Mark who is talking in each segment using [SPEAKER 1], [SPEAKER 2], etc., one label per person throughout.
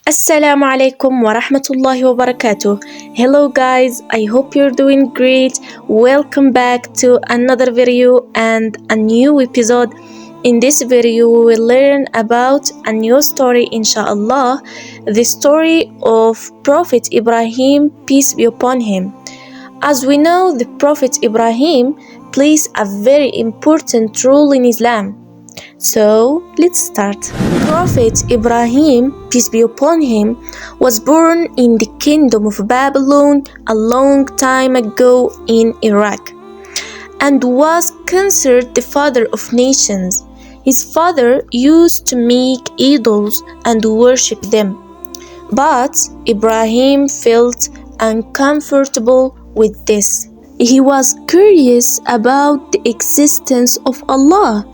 [SPEAKER 1] Assalamu alaikum wa rahmatullahi wa barakatuh. Hello guys, I hope you're doing great. Welcome back to another video and a new episode. In this video, we will learn about a new story, inshallah, the story of Prophet Ibrahim, peace be upon him. As we know, the Prophet Ibrahim plays a very important role in Islam. So, let's start. Prophet Ibrahim, peace be upon him, was born in the kingdom of Babylon a long time ago in Iraq and was considered the father of nations. His father used to make idols and worship them, but Ibrahim felt uncomfortable with this. He was curious about the existence of Allah,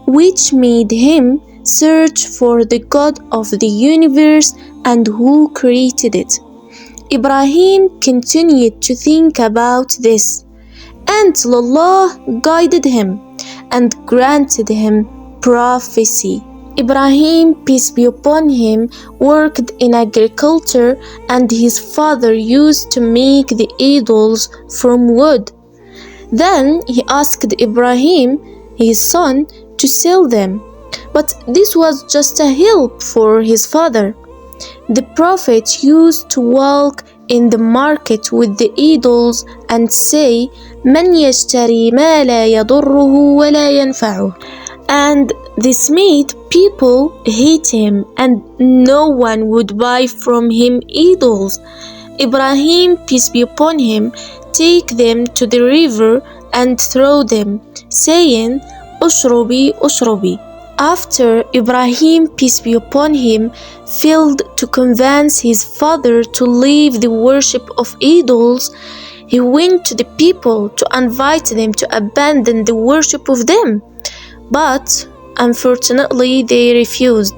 [SPEAKER 1] which made him search for the God of the universe and who created it. Ibrahim continued to think about this until Allah guided him and granted him prophecy. Ibrahim, peace be upon him, worked in agriculture, and his father used to make the idols from wood. Then he asked Ibrahim, his son, to sell them, but this was just a help for his father. The prophet used to walk in the market with the idols and say, "من يشتري ما لا يضره ولا ينفعه." And this made people hate him, and no one would buy from him idols. Ibrahim, peace be upon him, take them to the river and throw them, saying, "Ushrubi, ushrubi." After Ibrahim, peace be upon him, failed to convince his father to leave the worship of idols, he went to the people to invite them to abandon the worship of them. But unfortunately, they refused.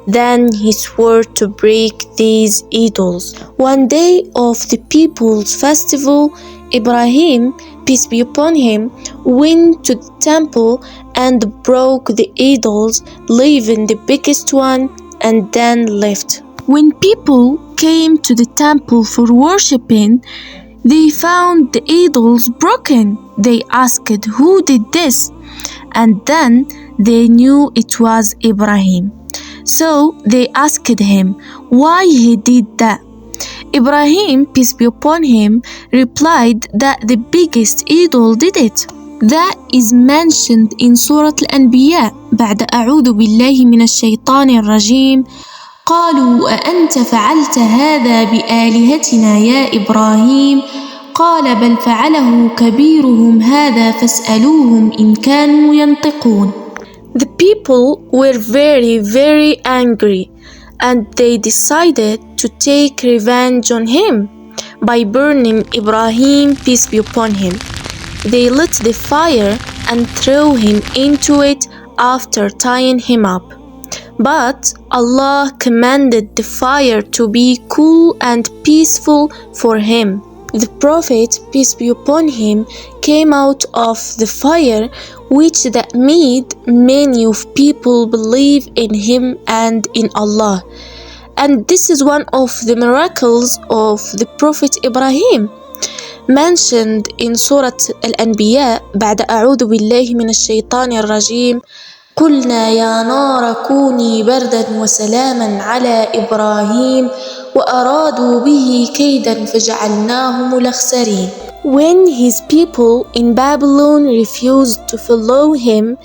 [SPEAKER 1] Then he swore to break these idols. One day of the people's festival, Ibrahim, peace be upon him, went to the temple and broke the idols, leaving the biggest one, and then left. When people came to the temple for worshipping, they found the idols broken. They asked who did this, and then they knew it was Ibrahim. So they asked him why he did that. Ibrahim, peace be upon him, replied that the biggest idol did it. That is mentioned in Surah الأنبياء بعد أعوذ بالله من الشيطان الرجيم. قالوا أأنت فعلت هذا بآلهتنا يا إبراهيم؟ قال بل فعله كبيرهم هذا فاسألوهم إن كانوا ينطقون. The people were very angry, and they decided to take revenge on him by burning Ibrahim, peace be upon him. They lit the fire and threw him into it after tying him up. But Allah commanded the fire to be cool and peaceful for him. The Prophet, peace be upon him, came out of the fire, which that made many of people believe in him and in Allah. And this is one of the miracles of the Prophet Ibrahim, mentioned in Surah الأنبياء بعد أعوذ بالله من الشيطان الرجيم. قلنا يا نار كوني بردا وسلاما على إبراهيم وأرادوا به كيدا فجعلناهم الأخسرين. When his people in Babylon refused to follow him,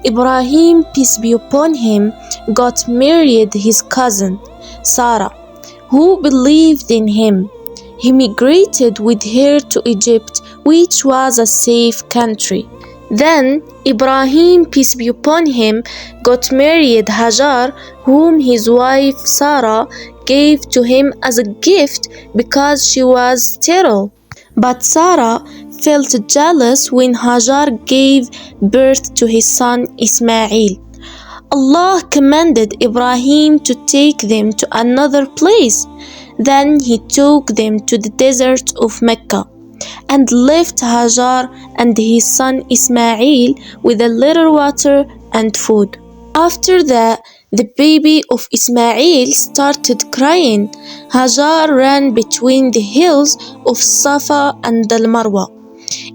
[SPEAKER 1] Ibrahim, peace be upon him, got married his cousin, Sarah, who believed in him. He migrated with her to Egypt, which was a safe country. Then Ibrahim, peace be upon him, got married Hajar, whom his wife Sarah gave to him as a gift because she was sterile. But Sarah felt jealous when Hajar gave birth to his son Ismail. Allah commanded Ibrahim to take them to another place. Then he took them to the desert of Mecca and left Hajar and his son Ismail with a little water and food. After that, the baby of Ismail started crying. Hajar ran between the hills of Safa and Al Marwa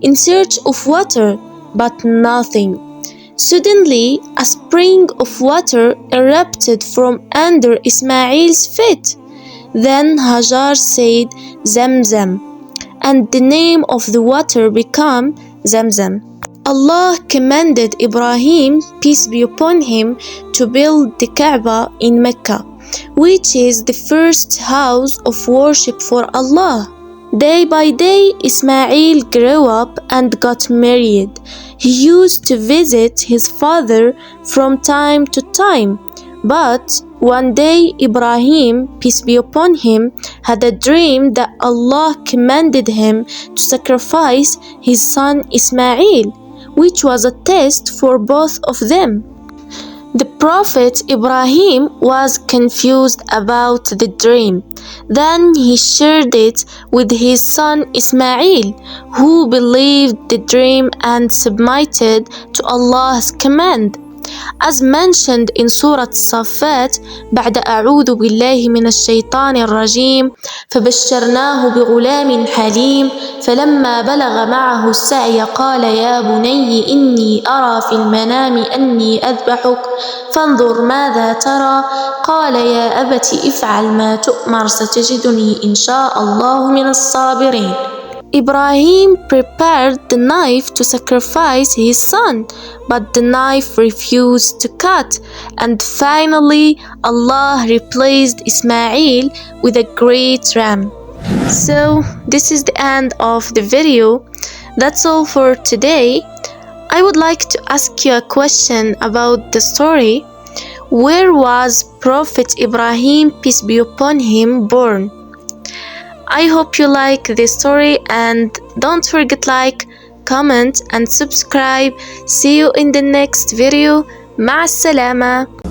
[SPEAKER 1] in search of water, but nothing. Suddenly, a spring of water erupted from under Ismail's feet. Then Hajar said, Zamzam, and the name of the water became Zamzam. Allah commanded Ibrahim, peace be upon him, to build the Kaaba in Mecca, which is the first house of worship for Allah. Day by day, Ismail grew up and got married. He used to visit his father from time to time. But one day, Ibrahim, peace be upon him, had a dream that Allah commanded him to sacrifice his son Ismail, which was a test for both of them. The Prophet Ibrahim was confused about the dream. Then he shared it with his son Ismail, who believed the dream and submitted to Allah's command. As mentioned in Surah As-Saffat, بعد أعوذ بالله من الشيطان الرجيم فبشرناه بغلام حليم فلما بلغ معه السعي قال يا بني إني أرى في المنام أني أذبحك فانظر ماذا ترى قال يا أبت افعل ما تؤمر ستجدني إن شاء الله من الصابرين. Ibrahim prepared the knife to sacrifice his son, but the knife refused to cut, and finally Allah replaced Ismail with a great ram. So this is the end of the video. That's all for today. I would like to ask you a question about the story. Where was Prophet Ibrahim, peace be upon him, born? I hope you like this story, and don't forget like, comment and subscribe. See you in the next video. مع السلامة.